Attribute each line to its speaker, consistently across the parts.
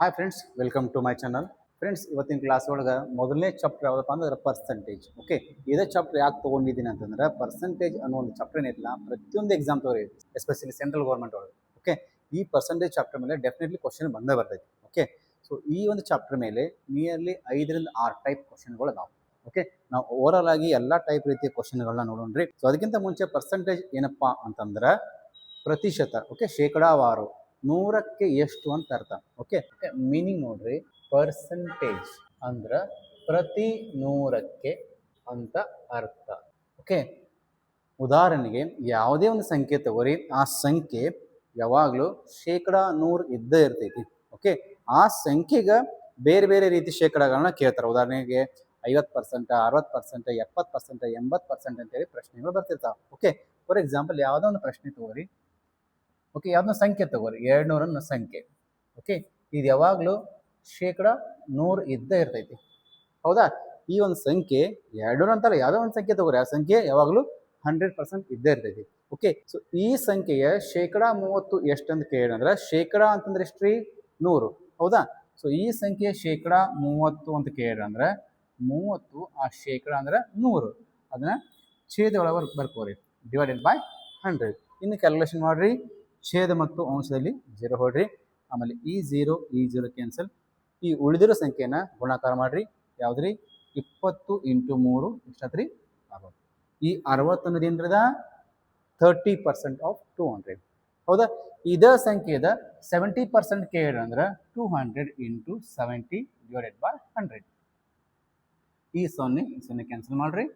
Speaker 1: Hi friends, welcome to my channel. Friends, ಇವತ್ತಿನ class ಒಳಗೆ ಮೊದಲನೇ ಚಾಪ್ಟರ್ ಯಾವುದಪ್ಪ ಅಂದ್ರೆ ಪರ್ಸೆಂಟೇಜ್. ಓಕೆ, ಇದೇ ಚಾಪ್ಟರ್ ಯಾಕೆ ತೊಗೊಂಡಿದ್ದೀನಿ ಅಂತಂದ್ರೆ ಪರ್ಸೆಂಟೇಜ್ ಅನ್ನೋ ಒಂದು ಚಾಪ್ಟರ್ ಏನಿಲ್ಲ, ಪ್ರತಿಯೊಂದು ಎಕ್ಸಾಮ್ ತಗೋರಿ, ಎಸ್ಪೆಷಲಿ ಸೆಂಟ್ರಲ್ ಗೌರ್ಮೆಂಟ್ ಒಳಗೆ. ಓಕೆ, ಈ ಪರ್ಸೆಂಟೇಜ್ ಚಾಪ್ಟರ್ ಮೇಲೆ ಡೆಫಿನೆಟ್ಲಿ ಕ್ವಶನ್ ಬಂದೇ ಬರ್ತೈತಿ. ಓಕೆ, ಸೊ ಈ ಒಂದು ಚಾಪ್ಟರ್ ಮೇಲೆ ನಿಯರ್ಲಿ 5ರಿಂದ 6 ಟೈಪ್ ಕ್ವಶನ್ಗಳು ಅದಾವೆ. ಓಕೆ, ನಾವು ಓವರಾಲ್ ಆಗಿ ಎಲ್ಲ ಟೈಪ್ ರೀತಿಯ ಕ್ವಶನ್ಗಳನ್ನ ನೋಡೋಣ್ರಿ. ಸೊ ಅದಕ್ಕಿಂತ ಮುಂಚೆ ಪರ್ಸೆಂಟೇಜ್ ಏನಪ್ಪಾ ಅಂತಂದ್ರೆ ಪ್ರತಿಶತ. ಓಕೆ, ಶೇಕಡಾವಾರು, 100ಕ್ಕೆ ಎಷ್ಟು ಅಂತ ಅರ್ಥ. ಓಕೆ, ಮೀನಿಂಗ್ ನೋಡ್ರಿ, ಪರ್ಸೆಂಟೇಜ್ ಅಂದ್ರೆ ಪ್ರತಿ 100ಕ್ಕೆ ಅಂತ ಅರ್ಥ. ಓಕೆ, ಉದಾಹರಣೆಗೆ ಯಾವುದೇ ಒಂದು ಸಂಖ್ಯೆ ತಗೋರಿ, ಆ ಸಂಖ್ಯೆ ಯಾವಾಗಲೂ 100% ಇದ್ದೇ ಇರ್ತೈತಿ. ಓಕೆ, ಆ ಸಂಖ್ಯೆಗೆ ಬೇರೆ ಬೇರೆ ರೀತಿ ಶೇಕಡಗಳನ್ನ ಕೇಳ್ತಾರೆ. ಉದಾಹರಣೆಗೆ 50%, 60%, 70%, 80% ಅಂತೇಳಿ ಪ್ರಶ್ನೆಗಳು ಬರ್ತಿರ್ತಾವೆ. ಓಕೆ, ಫಾರ್ ಎಕ್ಸಾಂಪಲ್ ಯಾವುದೋ ಒಂದು ಪ್ರಶ್ನೆ ತಗೋರಿ. ಓಕೆ, ಯಾವುದೋ ಸಂಖ್ಯೆ ತಗೋರಿ, 200 ಅನ್ನೋ ಸಂಖ್ಯೆ. ಓಕೆ, ಇದು ಯಾವಾಗಲೂ 100% ಇದ್ದೇ ಇರ್ತೈತಿ. ಹೌದಾ? ಈ ಒಂದು ಸಂಖ್ಯೆ 200 ಅಂತಲ್ಲ, ಯಾವುದೋ ಒಂದು ಸಂಖ್ಯೆ ತಗೋರಿ, ಆ ಸಂಖ್ಯೆ ಯಾವಾಗಲೂ 100% ಇದ್ದೇ ಇರ್ತೈತಿ. ಓಕೆ, ಸೊ ಈ ಸಂಖ್ಯೆಯ 30% ಎಷ್ಟಂತ ಕೇಳಿದ್ರೆ, ಶೇಕಡ ಅಂತಂದ್ರೆ ಎಷ್ಟ್ರಿ? 100. ಹೌದಾ? ಸೊ ಈ ಸಂಖ್ಯೆ 30% ಅಂತ ಕೇಳಿದ್ರೆ 30 ಆ ಶೇಕಡ ಅಂದ್ರೆ 100, ಅದನ್ನ ಛೇದ ಒಳಗೆ ಬರ್ಕೋರಿ, ಡಿವೈಡೆಡ್ ಬೈ 100. ಇನ್ನು ಕ್ಯಾಲ್ಕುಲೇಷನ್ ಮಾಡ್ರಿ, ಛೇದ ಮತ್ತು ಅಂಶದಲ್ಲಿ 0 ಹೊಡ್ರಿ, ಆಮೇಲೆ ಈ 0 ಕ್ಯಾನ್ಸಲ್. ಈ ಉಳಿದಿರೋ ಸಂಖ್ಯೆನ ಗುಣಾಕಾರ ಮಾಡ್ರಿ. ಯಾವ್ದ್ರಿ? 20 × 3 ಎಷ್ಟಾತ್ರಿ? 60. ಈ 60 ಅನ್ನೋದೇನ್ರದ 30% ಆಫ್ 200. ಹೌದಾ? ಇದೇ ಸಂಖ್ಯೆದ 70% ಕೇಳಿದ್ರೆ ಅಂದ್ರೆ 200 × 70 ಡಿವೈಡೆಡ್ ಬೈ 100. ಈ 0 ಕ್ಯಾನ್ಸಲ್ ಮಾಡ್ರಿ.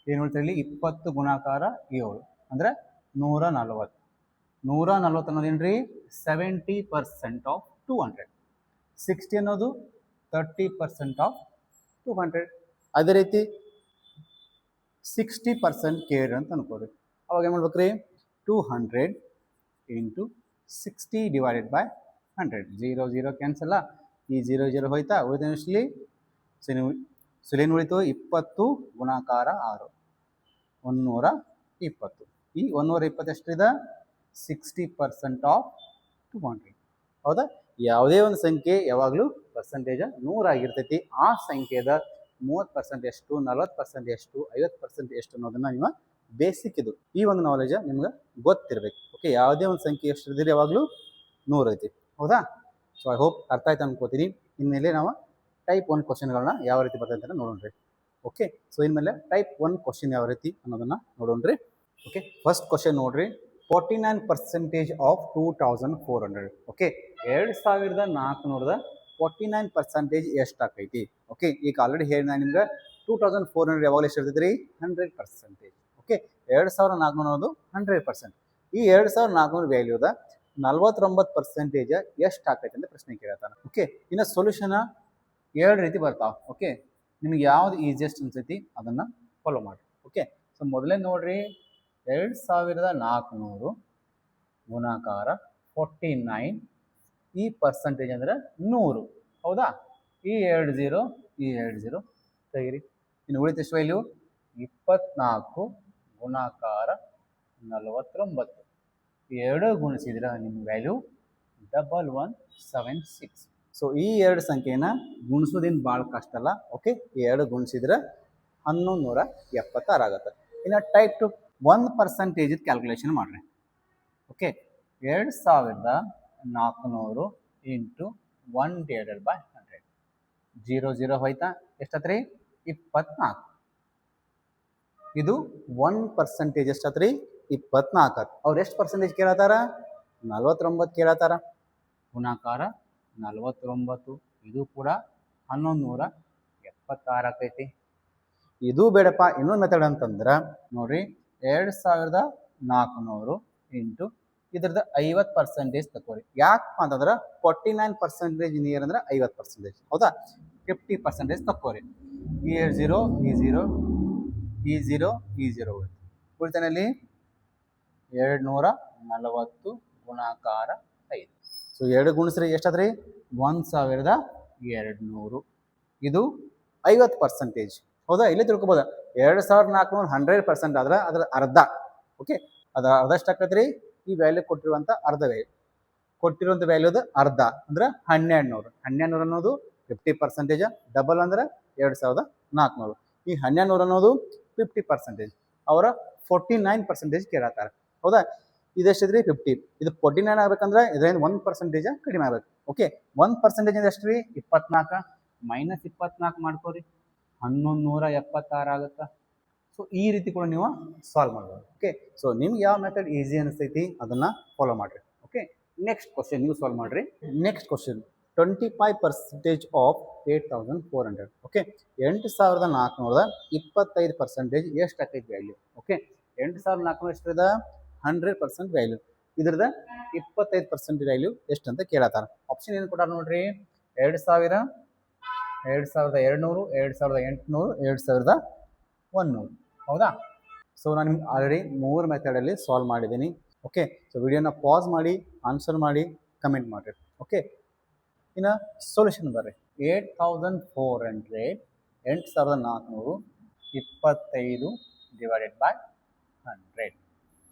Speaker 1: ಏನು ಉಳಿತಲ್ಲಿ? 20 ಗುಣಾಕಾರ 7 ಅಂದ್ರೆ 140. 140 ಅನ್ನೋದೇನ್ರಿ? 70% ಆಫ್ 200. 60 ಅನ್ನೋದು 30% ಆಫ್ 200. ಅದೇ ರೀತಿ 60% ಕೇಳಿ ಅಂತ ಅನ್ಕೋರಿ. ಅವಾಗ ಏನು ಮಾಡ್ಬೇಕ್ರಿ? 200 × 60 ಡಿವೈಡೆಡ್ ಬೈ 100. 0 ಕ್ಯಾನ್ಸಲ್ಲ, ಈ 0 ಹೋಯ್ತಾ? ಉಳಿದಷ್ಟಲ್ಲಿ ಏನು ಉಳಿತು? 20 ಗುಣಾಕಾರ 6 120. ಈ 120 ಎಷ್ಟಿದೆ? 60% ಆಫ್ 200. ಹೌದಾ? ಯಾವುದೇ ಒಂದು ಸಂಖ್ಯೆ ಯಾವಾಗಲೂ ಪರ್ಸೆಂಟೇಜ್ 100 ಆಗಿರ್ತೈತಿ. ಆ ಸಂಖ್ಯೆದ 30% ಎಷ್ಟು, 40% ಎಷ್ಟು, 50% ಎಷ್ಟು ಅನ್ನೋದನ್ನ ನೀವು ಬೇಸಿಕ್ ಇದು, ಈ ಒಂದು ನಾಲೆಜ್ ನಿಮ್ಗೆ ಗೊತ್ತಿರ್ಬೇಕು. ಓಕೆ, ಯಾವುದೇ ಒಂದು ಸಂಖ್ಯೆ ಎಷ್ಟು ಇದ್ದರೆ ಯಾವಾಗಲೂ 100 ಐತಿ. ಹೌದಾ? ಸೊ ಐ ಹೋಪ್ ಅರ್ಥ ಆಯ್ತು ಅನ್ಕೋತೀನಿ. ಇನ್ಮೇಲೆ ನಾವು ಟೈಪ್ 1 ಕ್ವಶನ್ಗಳನ್ನ ಯಾವ ರೀತಿ ಬರ್ತೈತೆ ಅಂತ ನೋಡೋಣ್ರಿ. ಓಕೆ, ಸೊ ಇನ್ಮೇಲೆ ಟೈಪ್ 1 ಕ್ವಶನ್ ಯಾವ ರೀತಿ ಅನ್ನೋದನ್ನ ನೋಡೋಣ್ರಿ. ಓಕೆ, ಫಸ್ಟ್ ಕ್ವಶನ್ ನೋಡ್ರಿ. 49% ಆಫ್ 2400. ಓಕೆ, 2400 49% ಎಷ್ಟಾಕೈತಿ? ಓಕೆ, ಈಗ ಆಲ್ರೆಡಿ ಹೇಳಿ ನಾನು ನಿಮ್ಗೆ 2400 ಯಾವಾಗಲೂ ಎಷ್ಟು ಇರ್ತೈತಿ ರೀ? 100%. ಓಕೆ, 2400 ಅನ್ನೋದು 100%. ಈ 2400 ವ್ಯಾಲ್ಯೂದ 49% ಎಷ್ಟು ಆಕೈತಿ ಅಂತ ಪ್ರಶ್ನೆ ಕೇಳ್ತಾನೆ. ಓಕೆ, ಇನ್ನು ಸೊಲ್ಯೂಷನ್ 2 ರೀತಿ ಬರ್ತಾವೆ. ಓಕೆ, ನಿಮ್ಗೆ ಯಾವ್ದು ಈಸಿಯೆಸ್ಟ್ ಅನ್ಸೈತಿ ಅದನ್ನ ಫಾಲೋ ಮಾಡಿ. ಓಕೆ, ಸೊ ಮೊದಲೇ ನೋಡ್ರಿ, 2400 ಗುಣಾಕಾರ 49, ಈ ಪರ್ಸೆಂಟೇಜ್ ಅಂದ್ರೆ 100. ಹೌದಾ? ಈ 20 ತೆಗಿರಿ. ಇನ್ನು ಉಳಿದಷ್ಟು ವ್ಯಾಲ್ಯೂ 24 ಗುಣಾಕಾರ 49. ಈ 2 ಗುಣಿಸಿದ್ರೆ ನಿಮ್ಮ ವ್ಯಾಲ್ಯೂ 1176. ಸೊ ಈ 2 ಸಂಖ್ಯೆನ ಗುಣಿಸೋದೇನು ಭಾಳ ಕಷ್ಟ ಅಲ್ಲ. ಓಕೆ, ಈ 2 ಗುಣಿಸಿದ್ರೆ 1176 ಆಗುತ್ತೆ. ಇನ್ನು ಟೈಪ್ 2 1% ಕ್ಯಾಲ್ಕುಲೇಷನ್ ಮಾಡ್ರಿ. Okay, 2400 × 1 divided by 100. 0 ಹೋಯ್ತಾ? ಎಷ್ಟತ್ರಿ? 24. ಇದು 1% ಎಷ್ಟತ್ರಿ? 24. ಅವ್ರು ಎಷ್ಟು ಪರ್ಸೆಂಟೇಜ್ ಕೇಳತ್ತಾರ? 49 ಕೇಳತ್ತಾರ. ಗುಣಾಕಾರ 49, ಇದು ಕೂಡ 1176 ಆಕೈತಿ. ಇದು ಬೇಡಪ್ಪ, ಇನ್ನೊಂದು ಮೆಥಡ್ ಅಂತಂದ್ರೆ ನೋಡ್ರಿ, 2400 × ಇದ್ರದ್ದು 50% ತಗೋರಿ. ಯಾಕಪ್ಪ ಅಂತಂದ್ರೆ 49% ನಿಯರ್ ಅಂದ್ರೆ 50%. ಹೌದಾ? 50% ತಗೋರಿ. ಈ 0 ಉಳಿತಾನಲ್ಲಿ 240 ಗುಣಾಕಾರ 5. ಸೊ 2 ಗುಣಿಸ್ರಿ ಎಷ್ಟಾದ್ರಿ? 1200. ಇದು 50%. ಹೌದಾ? ಇಲ್ಲೇ ತಿಳ್ಕೊಬೋದ, 2400 100% ಆದ್ರೆ ಅದರ ಅರ್ಧ. ಓಕೆ, ಅದರ ಅರ್ಧ ಎಷ್ಟಾಕೈತ್ರಿ? ಈ ವ್ಯಾಲ್ಯೂ ಕೊಟ್ಟಿರುವಂಥ ಅರ್ಧ ವ್ಯಾಲ್ಯೂ ಕೊಟ್ಟಿರುವಂಥ ವ್ಯಾಲ್ಯೂದು ಅರ್ಧ ಅಂದ್ರೆ 1200. 1200 ಅನ್ನೋದು 50%, ಡಬಲ್ ಅಂದ್ರೆ 2400. ಈ 1200 ಅನ್ನೋದು 50%. ಅವರ 49% ಕೇಳತ್ತಾರ. ಹೌದಾ, ಇದೆಷ್ಟಿದ್ರಿ 50, ಇದು 49 ಆಗ್ಬೇಕಂದ್ರೆ ಇದರಿಂದ 1% ಕಡಿಮೆ ಆಗ್ಬೇಕು. ಓಕೆ, 1% ಎಷ್ಟು ರೀ 24, ಮೈನಸ್ 24 ಮಾಡ್ಕೋರಿ 1176 ಆಗುತ್ತಾ. ಸೊ ಈ ರೀತಿ ಕೂಡ ನೀವು ಸಾಲ್ವ್ ಮಾಡ್ಬೋದು. ಓಕೆ, ಸೊ ನಿಮ್ಗೆ ಯಾವ ಮೆಥಡ್ ಈಸಿ ಅನಿಸ್ತೈತಿ ಅದನ್ನ ಫಾಲೋ ಮಾಡ್ರಿ. ಓಕೆ, ನೆಕ್ಸ್ಟ್ ಕ್ವಶನ್ ನೀವು ಸಾಲ್ವ್ ಮಾಡ್ರಿ. Next question 25% of 8400. ಓಕೆ, 8425% ಎಷ್ಟು ಆಕೈತಿ ವ್ಯಾಲ್ಯೂ? ಓಕೆ, 8400 ಎಷ್ಟಿದೆ 100% ವ್ಯಾಲ್ಯೂ. ಇದ್ರದ 25% ವ್ಯಾಲ್ಯೂ ಎಷ್ಟು ಅಂತ ಕೇಳತ್ತಾರ. ಆಪ್ಷನ್ ಏನು ಕೊಟ್ಟಾರ ನೋಡ್ರಿ, 2000, 2200, 2800, 2100. ಹೌದಾ, ಸೊ ನಾನು ನಿಮ್ಗೆ ಆಲ್ರೆಡಿ 3 ಮೆಥಡಲ್ಲಿ ಸಾಲ್ವ್ ಮಾಡಿದ್ದೀನಿ. ಓಕೆ, ಸೊ ವಿಡಿಯೋನ ಪಾಸ್ ಮಾಡಿ ಆನ್ಸರ್ ಮಾಡಿ ಕಮೆಂಟ್ ಮಾಡಿರಿ. ಓಕೆ, ಇನ್ನು ಸೊಲ್ಯೂಷನ್ ಬರ್ರಿ. 8400 8425 ಡಿವೈಡೆಡ್ ಬೈ 100.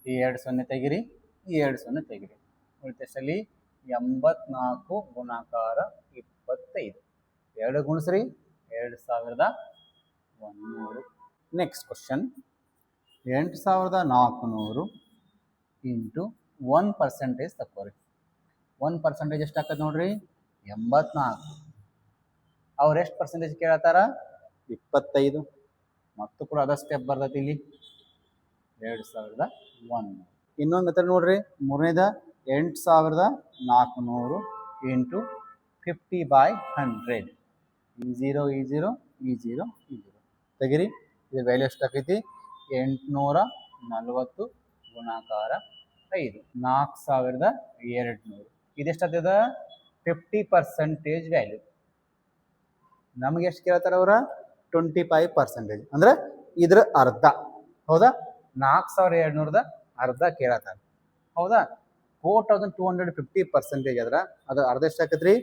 Speaker 1: ಈ 2 0 ತೆಗಿರಿ, ಈ 2 0 ತೆಗಿರಿ, ಉಳಿತಲ್ಲಿ 84 ಗುಣಾಕಾರ 25, 2 ಗುಣಿಸ್ರಿ 2100. ನೆಕ್ಸ್ಟ್ ಕ್ವಶನ್, 8400 ಇಂಟು 1% ತಗೋರಿ. 1% ಎಷ್ಟು ಆಗ್ತದೆ ನೋಡ್ರಿ 84. ಅವ್ರು ಎಷ್ಟು ಪರ್ಸೆಂಟೇಜ್ ಕೇಳತ್ತಾರ 25. ಮತ್ತು ಕೂಡ ಅದ ಸ್ಟೆಪ್ ಬರ್ತೈತಿ ಇಲ್ಲಿ 2100. ಇನ್ನೊಂದು ಮೆಥಡ್ ನೋಡ್ರಿ, ಮೂರನೇದ 8400 ಇಂಟು 50/100. ಈ 0 ಈ 0 ಈ 0 ಈ 0 ತೆಗಿರಿ. ಇದು ವ್ಯಾಲ್ಯೂ ಎಷ್ಟು ಆಕೈತಿ 840 ಗುಣಾಕಾರ 5, 4200. ಇದೆಷ್ಟಾಗ್ತದ 50% ವ್ಯಾಲ್ಯೂ. ನಮಗೆ ಎಷ್ಟು ಕೇಳ್ತಾರೆ ಅವರ 25%, ಅಂದ್ರೆ ಇದ್ರ ಅರ್ಧ. ಹೌದಾ, 4200ದ ಅರ್ಧ ಕೇಳತ್ತಾರ. ಹೌದಾ, 4200 50% ಆದ್ರೆ ಅದು ಅರ್ಧ ಎಷ್ಟು ಆಕತ್ರಿ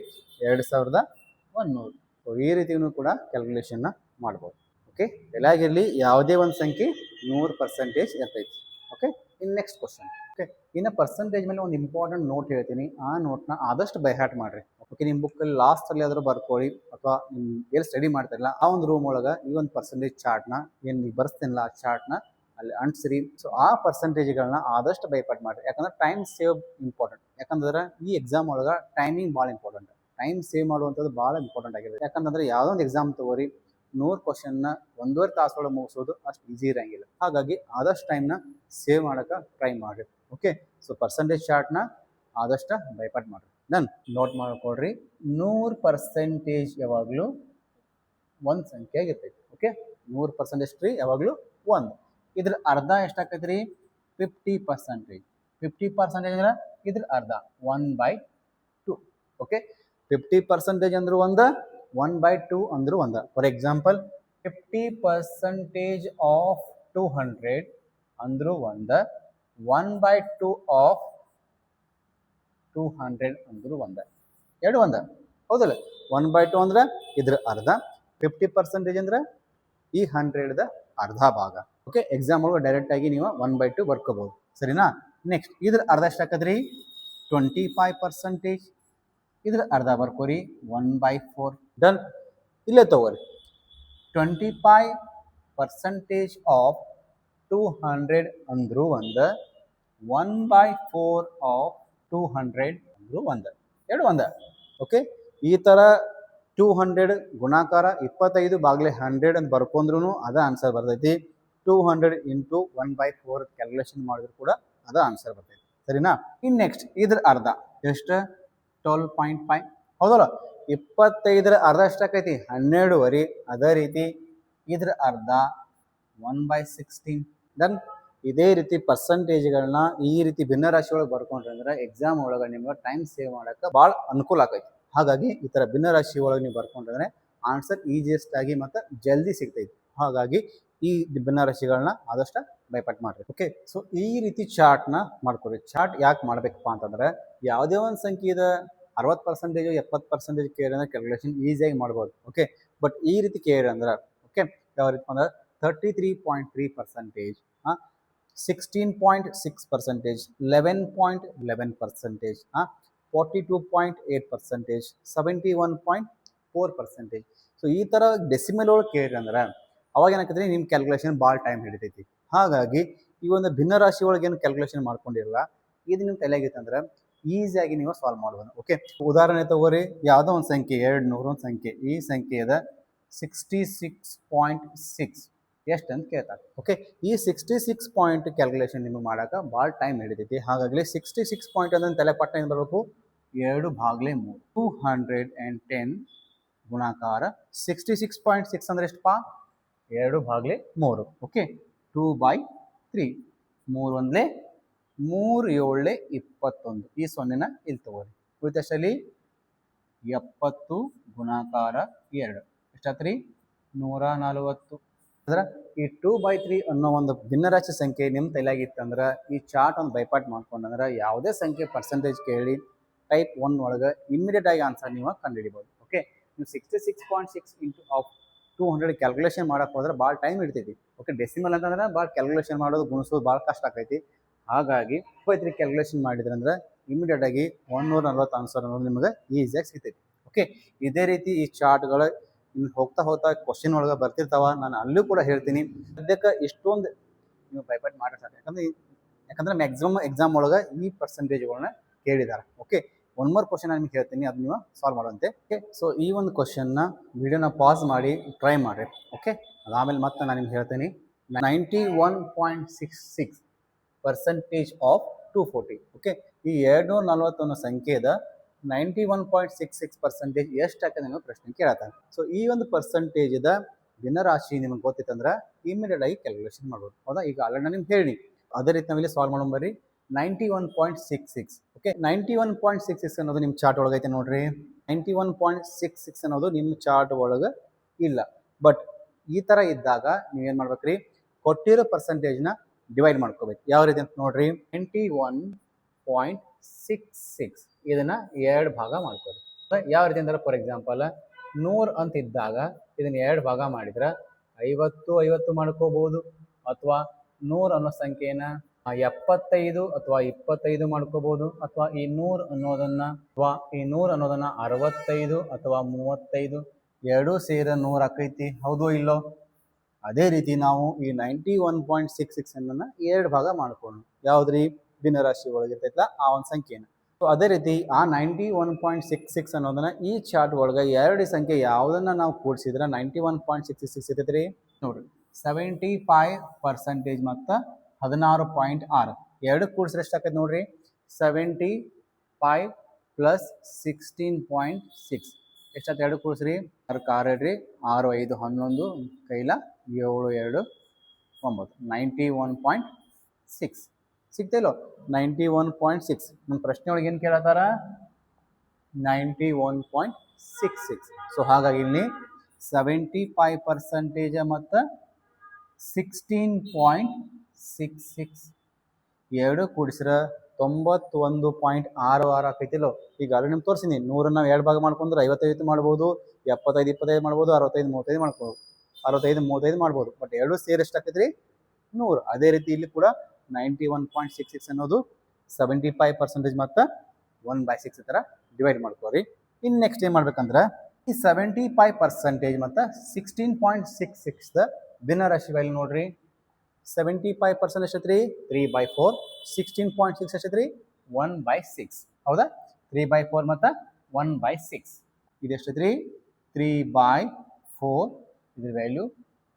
Speaker 1: 2100. ಸೊ ಈ ರೀತಿಯೂ ಕೂಡ ಕ್ಯಾಲ್ಕುಲೇಷನ್ನ ಮಾಡ್ಬೋದು. ಓಕೆ, ಎಲ್ಲಾಗಿರಲಿ ಯಾವುದೇ ಒಂದು ಸಂಖ್ಯೆ 100% ಇರ್ತೈತಿ. ಓಕೆ, ಇನ್ನು ನೆಕ್ಸ್ಟ್ ಕ್ವಶನ್. ಓಕೆ, ಇನ್ನು ಪರ್ಸೆಂಟೇಜ್ ಮೇಲೆ ಒಂದು ಇಂಪಾರ್ಟೆಂಟ್ ನೋಟ್ ಹೇಳ್ತೀನಿ, ಆ ನೋಟ್ನ ಆದಷ್ಟು ಬೈ ಹಾರ್ಟ್ ಮಾಡ್ರಿ. ಓಕೆ, ನಿಮ್ಮ ಬುಕ್ಕಲ್ಲಿ ಲಾಸ್ಟಲ್ಲಿ ಆದರೂ ಬರ್ಕೊಳ್ಳಿ, ಅಥವಾ ನಿಮ್ಮ ಎಲ್ಲಿ ಸ್ಟಡಿ ಮಾಡ್ತಾರಲ್ಲ ಆ ಒಂದು ರೂಮ್ ಒಳಗೆ ಈ ಒಂದು ಪರ್ಸೆಂಟೇಜ್ ಚಾರ್ಟ್ನ ಏನು ನೀವು ಬರ್ಸ್ತೀನಲ್ಲ ಆ ಚಾರ್ಟ್ನ ಅಲ್ಲಿ ಅಂಟಿಸ್ರಿ. ಸೊ ಆ ಪರ್ಸೆಂಟೇಜ್ಗಳನ್ನ ಆದಷ್ಟು ಬೈಪಾಟ್ ಮಾಡ್ರಿ, ಯಾಕಂದ್ರೆ ಟೈಮ್ ಸೇವ್ ಇಂಪಾರ್ಟೆಂಟ್. ಯಾಕಂದ್ರೆ ಈ ಎಕ್ಸಾಮ್ ಒಳಗೆ ಟೈಮಿಂಗ್ ಭಾಳ ಇಂಪಾರ್ಟೆಂಟ್. ಟೈಮ್ ಸೇವ್ ಮಾಡುವಂಥದ್ದು ಭಾಳ ಇಂಪಾರ್ಟೆಂಟ್ ಆಗಿದೆ. ಯಾಕಂತಂದ್ರೆ ಯಾವುದೋ ಒಂದು ಎಕ್ಸಾಮ್ ತಗೋರಿ 100 ಕ್ವಶನ್ನ 1.5 ತಾಸೊಳಗೆ ಮುಗಿಸೋದು ಅಷ್ಟು ಈಸಿ ಇರಂಗಿಲ್ಲ. ಹಾಗಾಗಿ ಆದಷ್ಟು ಟೈಮ್ನ ಸೇವ್ ಮಾಡೋಕೆ ಟ್ರೈ ಮಾಡಿರಿ. ಓಕೆ, ಸೊ ಪರ್ಸೆಂಟೇಜ್ ಚಾರ್ಟ್ನ ಆದಷ್ಟು ಬೈಪಾಟ್ ಮಾಡಿರಿ. ನಾನು ನೋಟ್ ಮಾಡ್ಕೊಡ್ರಿ, 100% ಯಾವಾಗಲೂ ಒಂದು ಸಂಖ್ಯೆ ಆಗಿರ್ತೈತಿ. ಓಕೆ, 100% ರೀ ಯಾವಾಗಲೂ 1. ಇದ್ರ ಅರ್ಧ ಎಷ್ಟಾಕೈತಿ ರೀ 50%. 50% ಅಂದ್ರೆ ಇದ್ರ ಅರ್ಧ 1/2. ಓಕೆ, 50% ಅಂದ್ರೆ 1, 1/2 ಅಂದ್ರೆ 1. ಫಾರ್ ಎಕ್ಸಾಂಪಲ್ 50% ಆಫ್ 200 ಅಂದ್ರು 1, 1/2 ಆಫ್ 200 ಅಂದ್ರು 1. ಎರಡು 1 ಹೌದಲ್ಲ. 1/2 ಅಂದ್ರೆ ಇದ್ರ ಅರ್ಧ, 50% ಅಂದ್ರೆ ಈ 100ದ ಅರ್ಧ ಭಾಗ. ಓಕೆ, ಎಕ್ಸಾಮ್ ಒಳಗೆ ಡೈರೆಕ್ಟ್ ಆಗಿ ನೀವು 1/2 ಬರ್ಕೋಬಹುದು. ಸರಿನಾ. ನೆಕ್ಸ್ಟ್ ಇದ್ರ ಅರ್ಧ ಎಷ್ಟಾಕದ್ರಿ 25%. ಇದ್ರ ಅರ್ಧ ಬರ್ಕೋರಿ 1/4. ಡನ್. ಇಲ್ಲೇ ತಗೋರಿ 25% ಆಫ್ 200 ಅಂದ್ರು 1, 1/4 ಆಫ್ 200 ಅಂದ್ರು 1. ಎರಡು 1. ಓಕೆ, ಈ ಥರ 200 ಗುಣಾಕಾರ 25/100 ಅಂತ ಬರ್ಕೊಂಡ್ರು ಅದ ಆನ್ಸರ್ ಬರ್ತೈತಿ. 200 ಇಂಟು 1/4 ಕ್ಯಾಲ್ಕುಲೇಷನ್ ಮಾಡಿದ್ರು ಕೂಡ ಅದ ಆನ್ಸರ್ ಬರ್ತೈತಿ. ಸರಿನಾ. ಇನ್ನು ನೆಕ್ಸ್ಟ್ ಇದ್ರ ಅರ್ಧ ಎಷ್ಟು 12.5. ಹೌದಲ್ಲ. 25ರ ಅರ್ಧ ಎಷ್ಟಾಕೈತಿ 12.5. ಅದೇ ರೀತಿ ಇದ್ರ ಅರ್ಧ 1/16. ದೆನ್ ಇದೇ ರೀತಿ ಪರ್ಸೆಂಟೇಜ್ಗಳನ್ನ ಈ ರೀತಿ ಭಿನ್ನ ರಾಶಿ ಒಳಗೆ ಬರ್ಕೊಂಡ್ರೆ ಅಂದ್ರೆ ಎಕ್ಸಾಮ್ ಒಳಗೆ ನಿಮ್ಗೆ ಟೈಮ್ ಸೇವ್ ಮಾಡೋಕೆ ಭಾಳ ಅನುಕೂಲ ಆಕೈತಿ. ಹಾಗಾಗಿ ಈ ಥರ ಭಿನ್ನ ರಾಶಿ ಒಳಗೆ ನೀವು ಬರ್ಕೊಂಡ್ರೆ ಆನ್ಸರ್ ಈಸಿಯೆಸ್ಟ್ ಆಗಿ ಮತ್ತು ಜಲ್ದಿ ಸಿಗ್ತೈತಿ. ಹಾಗಾಗಿ ಈ ಭಿನ್ನ ರಾಶಿಗಳನ್ನ ಆದಷ್ಟು ಬೈಪಾಟ್ ಮಾಡ್ರಿ. ಓಕೆ, ಸೊ ಈ ರೀತಿ ಚಾರ್ಟ್ನ ಮಾಡ್ಕೊರಿ. ಚಾರ್ಟ್ ಯಾಕೆ ಮಾಡ್ಬೇಕಪ್ಪ ಅಂತಂದ್ರೆ ಯಾವುದೇ ಒಂದು ಸಂಖ್ಯೆದ 60%, 70% ಕೇಳಿ ಅಂದ್ರೆ ಕ್ಯಾಲ್ಕುಲೇಷನ್ ಈಸಿಯಾಗಿ ಮಾಡ್ಬೋದು. ಓಕೆ, ಬಟ್ ಈ ರೀತಿ ಕೇಳಿ ಅಂದ್ರೆ ಓಕೆ ಯಾವ ರೀತಿ ಅಂದ್ರೆ 33.3%, 16.6%, 11.11%, 42.8%, 71.4%. ಸೊ ಈ ಥರ ಡೆಸಿಮಲ್ ಒಳಗೆ ಕೇಳಿರಿ ಅಂದ್ರೆ ಅವಾಗ ಏನಾಗ್ತದೆ ನಿಮ್ಮ ಕ್ಯಾಲ್ಕುಲೇಷನ್ ಭಾಳ ಟೈಮ್ ಹಿಡಿತೈತಿ. ಹಾಗಾಗಿ ಈ ಒಂದು ಭಿನ್ನರಾಶಿ ಒಳಗೆ ಏನು ಕ್ಯಾಲ್ಕುಲೇಷನ್ ಮಾಡ್ಕೊಂಡಿರಲ್ಲ, ಇದು ನಿಮ್ಮ ತಲೆಯಾಗಿತ್ತು ಅಂದ್ರೆ ಈಸಿಯಾಗಿ ನೀವು ಸಾಲ್ವ್ ಮಾಡ್ಬೋದು. ಓಕೆ, ಉದಾಹರಣೆ ತಗೋರಿ, ಯಾವುದೋ ಒಂದು ಸಂಖ್ಯೆ 200 ಒಂದು ಸಂಖ್ಯೆ, ಈ ಸಂಖ್ಯೆದ 66.6 ಎಷ್ಟು ಅಂತ ಕೇಳ್ತಾರೆ. ಓಕೆ, ಈ 66 ಪಾಯಿಂಟ್ ಕ್ಯಾಲ್ಕುಲೇಷನ್ ನಿಮಗೆ ಮಾಡೋಕೆ ಭಾಳ ಟೈಮ್ ಹಿಡಿತೈತಿ. ಹಾಗಾಗಿ 66 ಪಾಯಿಂಟ್ ಅಂದ್ರೆ ತಲೆ ಪಟ್ಟ ಏನು ಬರಬೇಕು, 2/3 210 ಗುಣಾಕಾರ 66.6 ಅಂದ್ರೆ ಎಷ್ಟಪ್ಪ, 2/3. ಓಕೆ, 2/3 3 1 3 7 21. ಈ ಸೊನ್ನೆನ ಇಲ್ಲಿ ತಗೋರಿ. ಉಳಿತಷ್ಟಲ್ಲಿ 70 ಗುಣಾಕಾರ 2 ಎಷ್ಟಾತ್ರಿ, 140. ಅಂದ್ರೆ ಈ 2/3 ಅನ್ನೋ ಒಂದು ಭಿನ್ನರಾಶಿ ಸಂಖ್ಯೆ ನಿಮ್ಮ ತಲೆಯಾಗಿತ್ತಂದ್ರೆ ಈ ಚಾರ್ಟ್ ಒಂದು ಬೈಪಾಟ್ ಮಾಡ್ಕೊಂಡಂದ್ರೆ ಯಾವುದೇ ಸಂಖ್ಯೆ ಪರ್ಸೆಂಟೇಜ್ ಕೇಳಿ ಟೈಪ್ 1 ಒಳಗೆ ಇಮಿಡಿಯೇಟ್ ಆಗಿ ಆನ್ಸರ್ ನೀವು ಕಂಡುಹಿಡಿಬೋದು. ಓಕೆ, ನೀವು 66.6 ಇಂಟು 200 ಕ್ಯಾಲ್ಕುಲೇಷನ್ ಮಾಡಕ್ಕೆ ಹೋದ್ರೆ ಭಾಳ ಟೈಮ್ ಹಿಡಿತೈತಿ. ಓಕೆ, ಡೆಸಿಮಲ್ ಅಂತಂದ್ರೆ ಭಾಳ ಕ್ಯಾಲ್ಕುಲೇಷನ್ ಮಾಡೋದು ಗುಣಿಸೋದು ಭಾಳ ಕಷ್ಟ ಆಕೈತಿ. ಹಾಗಾಗಿ 2/3 ಕ್ಯಾಲ್ಕುಲೇಷನ್ ಮಾಡಿದ್ರೆ ಅಂದ್ರೆ ಇಮಿಡಿಯೇಟ್ ಆಗಿ 140 ಆನ್ಸರ್ ಅನ್ನೋದು ನಿಮಗೆ ಈಸಿಯಾಗಿ ಸಿಗ್ತೈತಿ. ಓಕೆ, ಇದೇ ರೀತಿ ಈ ಚಾರ್ಟ್ಗಳು ಇನ್ನು ಹೋಗ್ತಾ ಕ್ವಶನ್ ಒಳಗೆ ಬರ್ತಿರ್ತಾವ, ನಾನು ಅಲ್ಲೂ ಕೂಡ ಹೇಳ್ತೀನಿ. ಸದ್ಯಕ್ಕೆ ಇಷ್ಟೊಂದು ನೀವು ಬೈಪಾಟ್ ಮಾಡಿ ಸಾಕು, ಯಾಕಂದ್ರೆ ಮ್ಯಾಕ್ಸಿಮಮ್ ಎಕ್ಸಾಮ್ ಒಳಗೆ ಈ ಪರ್ಸೆಂಟೇಜ್ಗಳನ್ನ ಕೇಳಿದ್ದಾರೆ. ಓಕೆ, ಒನ್ ಮೋರ್ ಕ್ವಶನ್ ನಾನು ನಿಮ್ಗೆ ಹೇಳ್ತೀನಿ, ಅದು ನೀವು ಸಾಲ್ವ್ ಮಾಡುವಂತೆ. ಓಕೆ, ಸೊ ಈ ಒಂದು ಕ್ವಶನ್ನ ವಿಡಿಯೋನ ಪಾಸ್ ಮಾಡಿ ಟ್ರೈ ಮಾಡಿರಿ. ಓಕೆ, ಅದಾದಮೇಲೆ ಮತ್ತೆ ನಾನು ನಿಮ್ಗೆ ಹೇಳ್ತೀನಿ. 91.66% ಆಫ್ 240. ಓಕೆ, ಈ 240 ಅನ್ನೋ ಸಂಖ್ಯೆದ 91.66% ಎಷ್ಟು ಹಾಕಿ ನಿಮಗೆ ಪ್ರಶ್ನೆ ಕೇಳ್ತಾರೆ. ಸೊ ಈ ಒಂದು ಪರ್ಸೆಂಟೇಜ್ದ ಭಿನ್ನರಾಶಿ ನಿಮಗೆ ಗೊತ್ತಿತ್ತಂದ್ರೆ ಇಮಿಡಿಯೇಟ್ ಆಗಿ ಕ್ಯಾಲ್ಕುಲೇಷನ್ ಮಾಡ್ಬೋದು. ಹೌದಾ, ಈಗ ಆಲ್ರೆಡಿ ನಾನು ನಿಮ್ಗೆ ಹೇಳಿ ಅದೇ ರೀತಿ ನಾವಿಲ್ಲಿ ಸಾಲ್ವ್ ಮಾಡೋಣ ಬರ್ರಿ. 91.66. ಓಕೆ, 91.66 ಅನ್ನೋದು ನಿಮ್ಮ ಚಾರ್ಟ್ ಒಳಗೈತೆ ನೋಡ್ರಿ. 91.66 ಅನ್ನೋದು ನಿಮ್ಮ ಚಾರ್ಟ್ ಒಳಗೆ ಇಲ್ಲ. ಬಟ್ ಈ ಥರ ಇದ್ದಾಗ ನೀವೇನು ಮಾಡ್ಬೇಕ್ರಿ, ಕೊಟ್ಟಿರೋ ಪರ್ಸೆಂಟೇಜ್ನ ಡಿವೈಡ್ ಮಾಡ್ಕೋಬೇಕು. ಯಾವ ರೀತಿ ಅಂತ ನೋಡ್ರಿ, 91.66 ಇದನ್ನ 2 ಭಾಗ ಮಾಡ್ಕೊಳ್ಳಿ. ಯಾವ ರೀತಿ ಅಂದ್ರೆ, ಫಾರ್ ಎಕ್ಸಾಂಪಲ್ 100 ಅಂತ ಇದ್ದಾಗ ಇದನ್ನ 2 ಭಾಗ ಮಾಡಿದ್ರೆ 50 ಮಾಡ್ಕೋಬಹುದು, ಅಥವಾ 100 ಅನ್ನೋ ಸಂಖ್ಯೆನ 75 ಅಥವಾ 25 ಮಾಡ್ಕೋಬಹುದು, ಅಥವಾ ಈ 100 ಅನ್ನೋದನ್ನ 65 ಅಥವಾ 35 ಎರಡೂ ಸೇರ 100 ಆಕೈತಿ. ಹೌದು ಇಲ್ಲೋ? ಅದೇ ರೀತಿ ನಾವು ಈ 91.66 ಅನ್ನ 2 ಭಾಗ ಮಾಡ್ಕೊಂಡು ಯಾವ್ದ್ರಿ ಭಿನ್ನರಾಶಿ ಒಳಗಿರ್ತೈತಲ್ಲ ಆ ಒಂದು ಸಂಖ್ಯೆನ. ಸೊ ಅದೇ ರೀತಿ ಆ 91.66 ಅನ್ನೋದನ್ನ ಈ ಚಾರ್ಟ್ ಒಳಗೆ 2 ಸಂಖ್ಯೆ ಯಾವುದನ್ನ ನಾವು ಕೂಡಿಸಿದ್ರೆ 91.66 ಇರ್ತೈತ್ರಿ ನೋಡ್ರಿ. 75% ಮತ್ತು 16.6 ಎರಡು ಕೂಡಿಸಿದ್ರೆ ಎಷ್ಟಾಕೈತಿ ನೋಡ್ರಿ, 75 ಪ್ಲಸ್ 16.6 ಎಷ್ಟಾಯ್ತು, 2 ಕೂಡಿಸ್ರಿ 6 6 6 5 11 ಕೈಲ 7 2 9 91.6 ಸಿಗ್ತಿಲ್ಲೋ. 91.6 ನಮ್ಮ ಪ್ರಶ್ನೆ ಒಳಗೆ ಏನು ಕೇಳತ್ತಾರ, 91.66. ಸೊ ಹಾಗಾಗಿ ಇಲ್ಲಿ 75% ಮತ್ತು 16.66 ಎರಡು ಕೂಡಿಸಿರ 91.66 ಆಕೈತಿಲ್ಲೋ. ಈಗ ಅಲ್ಲಿ ನಿಮ್ಗೆ ತೋರಿಸಿನಿ 100 ನಾವು 2 ಭಾಗ ಮಾಡ್ಕೊಂಡ್ರೆ 55 ಮಾಡ್ಬೋದು, 75 25 ಮಾಡ್ಬೋದು, 65 35 ಮಾಡ್ಬೋದು, 65 35 ಮಾಡ್ಬೋದು. ಬಟ್ ಎರಡು ಸೇರಿ ಎಷ್ಟಾಕೈತ್ರಿ, 100. ಅದೇ ರೀತಿ ಇಲ್ಲಿ ಕೂಡ 91.66 ಅನ್ನೋದು 75% ಮತ್ತು 1/6 ಥರ ಡಿವೈಡ್ ಮಾಡ್ಕೋರಿ. ಇನ್ನು ನೆಕ್ಸ್ಟ್ ಏನು ಮಾಡ್ಬೇಕಂದ್ರೆ ಈ 75% ಮತ್ತು 16.66 ಭಿನ್ನರಾಶಿ ವ್ಯಾಲ್ಯೂ ನೋಡ್ರಿ. 75% ಎಷ್ಟೈತ್ರಿ, 3/4. 16.6 ಎಷ್ಟೈತ್ರಿ, 1/6. ಹೌದಾ, 3/4 ಮತ್ತು 1/6 ಇದು ಎಷ್ಟೈತ್ರಿ, 3/4. ಇದ್ರ ವ್ಯಾಲ್ಯೂ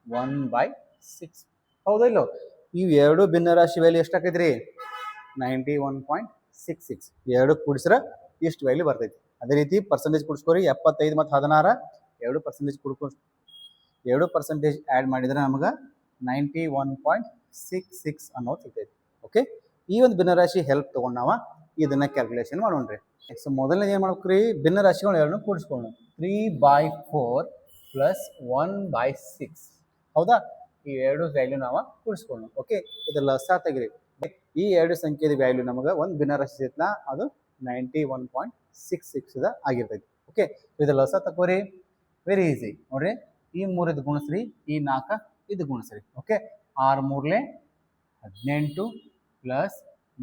Speaker 1: 1/6. ಹೌದಾ ಇಲ್ಲೋ? ಇವು ಎರಡು ಭಿನ್ನರಾಶಿ ವ್ಯಾಲ್ಯೂ ಎಷ್ಟಾಕೈತ್ರಿ, 91.66. ಎರಡು ಕೂಡಿಸ್ರೆ ಇಷ್ಟು ವ್ಯಾಲ್ಯೂ ಬರ್ತೈತಿ. ಅದೇ ರೀತಿ ಪರ್ಸೆಂಟೇಜ್ ಕೂಡಿಸ್ಕೋರಿ. 75 ಮತ್ತು 16 ಎರಡು ಪರ್ಸೆಂಟೇಜ್ ಆ್ಯಡ್ ಮಾಡಿದ್ರೆ ನಮಗೆ 91.66 ಅನ್ನೋದು ಸಿಗ್ತೈತಿ. ಓಕೆ, ಈ ಒಂದು ಭಿನ್ನರಾಶಿ ಹೆಲ್ಪ್ ತೊಗೊಂಡು ನಾವು ಇದನ್ನ ಕ್ಯಾಲ್ಕುಲೇಷನ್ ಮಾಡೋಣ್ರಿ. ಸೊ ಮೊದಲನೇದು ಏನು ಮಾಡ್ಬೇಕ್ರಿ, ಭಿನ್ನರಾಶಿಗಳು ಎರಡನ್ನೂ ಕೂಡಿಸ್ಕೊಳ್ಳೋಣ. 3/4 ಪ್ಲಸ್ 1/6. ಹೌದಾ, ಈ ಎರಡು ವ್ಯಾಲ್ಯೂ ನಾವು ಕೂಡಿಸ್ಕೊಳ್ಳೋಣ. ಓಕೆ, ಇದೆಲ್ಲ ತೆಗಿರಿ. ಈ ಎರಡು ಸಂಖ್ಯೆಯ ವ್ಯಾಲ್ಯೂ ನಮಗೆ ಒಂದು ಭಿನ್ನರಾಶಿ ಸಿಗ್ತಲ್ಲ, ಅದು 91.66 ಆಗಿರ್ತೈತಿ. ಓಕೆ, ಇದೆಲ್ಲ ತಗೋರಿ. ವೆರಿ ಈಸಿ ನೋಡ್ರಿ. ಈ 3 ಇದು ಗುಣಿಸ್ರಿ, ಈ 4 ಇದು ಗುಣಿಸ್ರಿ. Okay, 6 3 18 plus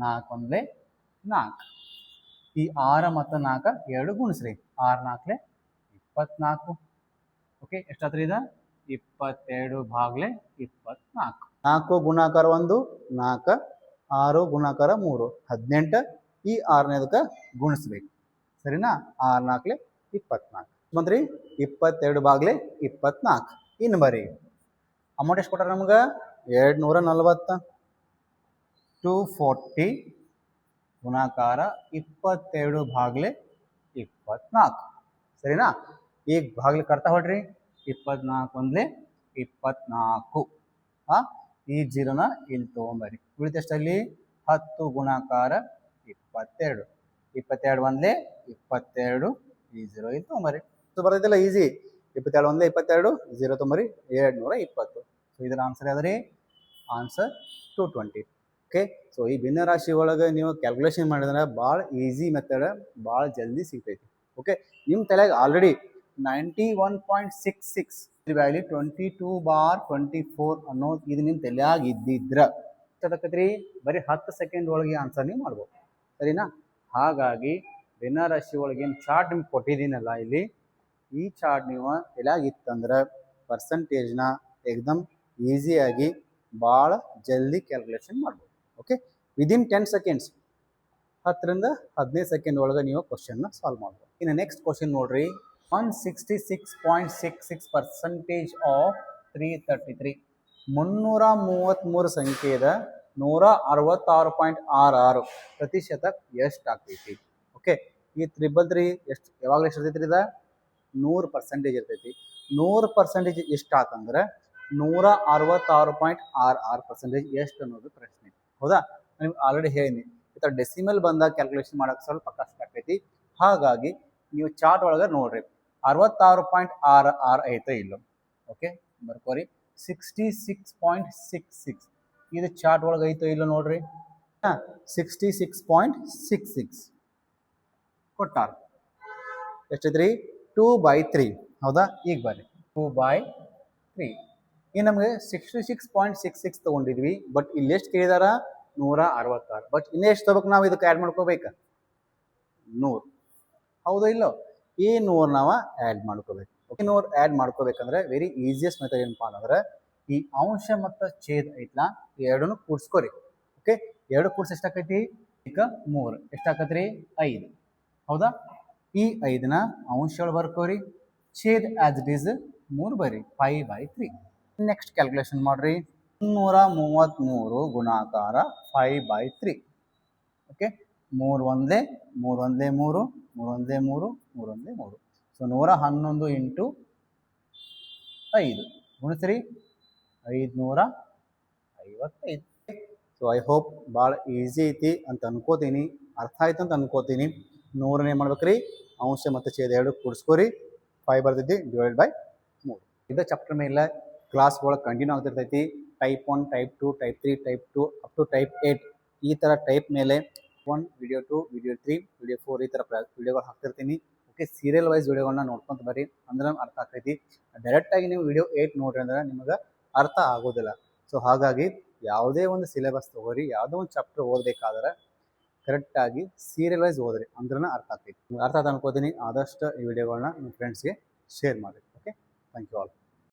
Speaker 1: 4 1 4. ಈ 6 ಮತ್ತು 4 2 ಗುಣಿಸ್ರಿ 6 4 24. ಓಕೆ, ಎಷ್ಟಾತ್ರಿ ಇದು 22 ಭಾಗ್ಲೆ 24. 4 ಗುಣಾಕಾರ 1 4, 6 ಗುಣಾಕಾರ 3 18. ಈ 6ನೇದಕ್ಕೆ ಗುಣಿಸ್ಬೇಕು, ಸರಿನಾ? 6 4 24 ಬಂದ್ರಿ 22 ಭಾಗ್ಲೆ 24. ಇನ್ನು ಬರೀ ಅಮೌಂಟ್ ಎಷ್ಟು ಕೊಟ್ಟಾರ ನಮ್ಗೆ? 240. 240 ಗುಣಾಕಾರ 22 ಭಾಗ್ಲೆ 24, ಸರಿನಾ? ಈಗ ಭಾಗ್ಲೆ ಕರ್ತಾ ಹೊಡ್ರಿ. 24 ಒಂದ್ಲೆ 24. ಈ ಜೀರೋನ ಇಲ್ಲಿ ತೊಗೊಂಬರಿ. ಉಳಿತಷ್ಟಲ್ಲಿ 10 ಗುಣಾಕಾರ 22. 22 ಒಂದ್ಲೆ 22. ಈ ಜೀರೋ ಇಲ್ಲಿ ತೊಗೊಂಬರಿ. ಬರ್ತೈತಿಲ್ಲ ಈಸಿ. 22 ಒಂದ್ಲೆ 22, ಜೀರೋ ತೊಗೊಂಬರಿ 220. ಸೊ ಇದರ ಆನ್ಸರ್ ಯಾವ್ದ್ರಿ? ಆನ್ಸರ್ 220. ಓಕೆ, ಸೊ ಈ ಭಿನ್ನ ರಾಶಿ ಒಳಗೆ ನೀವು ಕ್ಯಾಲ್ಕುಲೇಷನ್ ಮಾಡಿದ್ರೆ ಭಾಳ ಈಸಿ ಮೆಥಡ್, ಭಾಳ ಜಲ್ದಿ ಸಿಗ್ತೈತಿ. ಓಕೆ, ನಿಮ್ಮ ತಲೆಗೆ ಆಲ್ರೆಡಿ 91.66 ವ್ಯಾಲ್ಯೂ 22/24 ಅನ್ನೋದು ಇದು ನಿಮ್ಮ ತಲೆಯಾಗ ಇದ್ದಿದ್ರ ಎಷ್ಟಾಗತ್ರಿ? ಬರೀ 10 ಸೆಕೆಂಡ್ ಒಳಗೆ ಆನ್ಸರ್ ನೀವು ಮಾಡ್ಬೋದು, ಸರಿನಾ? ಹಾಗಾಗಿ ಭಿನ್ನ ರಾಶಿ ಒಳಗೆ ಏನು ಚಾರ್ಟ್ ನಿಮ್ಗೆ ಕೊಟ್ಟಿದ್ದೀನಲ್ಲ ಇಲ್ಲಿ, ಈ ಚಾರ್ಟ್ ನೀವು ತಲೆಯಾಗ ಇತ್ತಂದ್ರೆ ಪರ್ಸಂಟೇಜ್ನ ಎಕ್ದಮ್ ಈಸಿಯಾಗಿ ಭಾಳ ಜಲ್ದಿ ಕ್ಯಾಲ್ಕುಲೇಷನ್ ಮಾಡ್ಬೋದು. ಓಕೆ, ವಿದಿನ್ 10 ಸೆಕೆಂಡ್ಸ್, 10ರಿಂದ 15 ಸೆಕೆಂಡ್ ಒಳಗೆ ನೀವು ಕ್ವಶನ್ನ ಸಾಲ್ವ್ ಮಾಡ್ಬೋದು. ಇನ್ನು ನೆಕ್ಸ್ಟ್ ಕ್ವಶನ್ ನೋಡ್ರಿ. 166.66% ಆಫ್ 333. 333 ಸಂಖ್ಯೆದ 166.66% ಎಷ್ಟಾಗ್ತೈತಿ? ಓಕೆ, ಈ 333 ಎಷ್ಟು ಯಾವಾಗಲೂ ಎಷ್ಟು ಇರ್ತೈತಿ? ಇದು 100% ಇರ್ತೈತಿ. 100% ಎಷ್ಟು ಆತಂದ್ರೆ 166.66% ಎಷ್ಟು ಅನ್ನೋದು ಪ್ರಶ್ನೆ, ಹೌದಾ? ನಿಮ್ಗೆ ಆಲ್ರೆಡಿ ಹೇಳಿನಿ, ಈ ಥರ ಡೆಸಿಮಲ್ ಬಂದಾಗ ಕ್ಯಾಲ್ಕುಲೇಷನ್ ಮಾಡೋಕೆ ಸ್ವಲ್ಪ ಕಷ್ಟ ಆಗ್ತೈತಿ. ಹಾಗಾಗಿ ನೀವು ಚಾರ್ಟ್ ಒಳಗೆ ನೋಡ್ರಿ, 66.66 ಐತೆ ಇಲ್ಲೋ? ಓಕೆ, ಬರ್ಕೋರಿ. 66.66 ಇದು ಚಾರ್ಟ್ ಒಳಗೆ ಐತೋ ಇಲ್ಲೋ ನೋಡ್ರಿ. 66.66 ಕೊಟ್ಟಾರ. ಎಷ್ಟೈತ್ರಿ? 2/3, ಹೌದಾ? ಈಗ ಬರ್ರಿ 2/3. ಈಗ ನಮಗೆ 66.66 ತೊಗೊಂಡಿದ್ವಿ, ಬಟ್ ಇಲ್ಲಿ ಎಷ್ಟು ಕೇಳಿದಾರ? 166. ಬಟ್ ಇನ್ನೆಷ್ಟು ತಗೋಬೇಕು ನಾವು? ಇದಕ್ಕೆ ಆ್ಯಡ್ ಮಾಡ್ಕೋಬೇಕಾ? 100, ಹೌದಾ ಇಲ್ಲೋ? ಈ 100 ನಾವು ಆ್ಯಡ್ ಮಾಡ್ಕೋಬೇಕು. ಓಕೆ, 100 ಆ್ಯಡ್ ಮಾಡ್ಕೋಬೇಕಂದ್ರೆ ವೆರಿ ಈಸಿಯೆಸ್ಟ್ ಮೆಥಡ್ ಏನಪ್ಪ ಅಂದ್ರೆ, ಈ ಅಂಶ ಮತ್ತು ಛೇದ ಐತ್ಲಾ, ಎರಡನ್ನೂ ಕೂಡಿಸ್ಕೋರಿ. ಓಕೆ, ಎರಡು ಕೂಡಿಸಿ ಎಷ್ಟಾಕೈತಿ? ಈಗ 3 ಎಷ್ಟಾಕತ್ರಿ? 5, ಹೌದಾ? ಈ 5ನ ಅಂಶ ಒಳಗೆ ಬರ್ಕೋರಿ, ಛೇದ ಆಸ್ ಇಟ್ ಈಸ್ 3 ಬರ್ರಿ, 5/3. ನೆಕ್ಸ್ಟ್ ಕ್ಯಾಲ್ಕುಲೇಷನ್ ಮಾಡ್ರಿ. 333 ಗುಣಾಕಾರ 5/3. Okay, 3 ಒಂದ್ಲೆ 3 ಒಂದ್ಲೆ 3, 3 ಒಂದ್ಲೆ 3, 3 ಒಂದ್ಲೆ 3. So 111 into 5 ಗುಣಿಸ್ರಿ 555. So I hope ಭಾಳ ಈಸಿ ಐತಿ ಅಂತ ಅನ್ಕೋತೀನಿ, ಅರ್ಥ ಆಯ್ತು ಅಂತ ಅನ್ಕೋತೀನಿ. 100ನೇ ಮಾಡ್ಬೇಕ್ರಿ, ಅಂಶ ಮತ್ತು ಛೇದ ಎರಡು ಕೂಡಿಸ್ಕೋರಿ, 5 ಬರ್ತೈತಿ, /3. ಇದು ಚಾಪ್ಟರ್ ಮೇಲೆ ಕ್ಲಾಸ್ಗಳು ಕಂಟಿನ್ಯೂ ಆಗ್ತಿರ್ತೈತಿ. Type 1, type 2, type 3, type 2 up to type 8. ಈ ಥರ ಟೈಪ್ ಮೇಲೆ 1, ವಿಡಿಯೋ 2, ವಿಡಿಯೋ 3, ವಿಡಿಯೋ 4 ಈ ಥರ ವಿಡಿಯೋಗಳು ಹಾಕ್ತಿರ್ತೀನಿ. ಓಕೆ, ಸೀರಿಯಲ್ ವೈಸ್ ವಿಡಿಯೋಗಳನ್ನ ನೋಡ್ಕೊಂತ ಬರ್ರಿ, ಅಂದ್ರೆ ಅರ್ಥ ಆಗ್ತೈತಿ. ಡೈರೆಕ್ಟಾಗಿ ನೀವು ವಿಡಿಯೋ 8 ನೋಡ್ರಿ ಅಂದ್ರೆ ನಿಮಗೆ ಅರ್ಥ ಆಗೋದಿಲ್ಲ. ಸೊ ಹಾಗಾಗಿ ಯಾವುದೇ ಒಂದು ಸಿಲೆಬಸ್ ತೊಗೋರಿ, ಯಾವುದೋ ಒಂದು ಚಾಪ್ಟರ್ ಓದಬೇಕಾದ್ರೆ ಕರೆಕ್ಟಾಗಿ ಸೀರಿಯಲ್ ವೈಸ್ ಓದ್ರಿ, ಅಂದ್ರೆ ಅರ್ಥ ಆಗ್ತೈತಿ. ಅರ್ಥ ಅನ್ಕೋತೀನಿ. ಆದಷ್ಟು ಈ ವಿಡಿಯೋಗಳನ್ನ ನಿಮ್ಮ ಫ್ರೆಂಡ್ಸ್ಗೆ ಶೇರ್ ಮಾಡಿ. Okay, thank you all.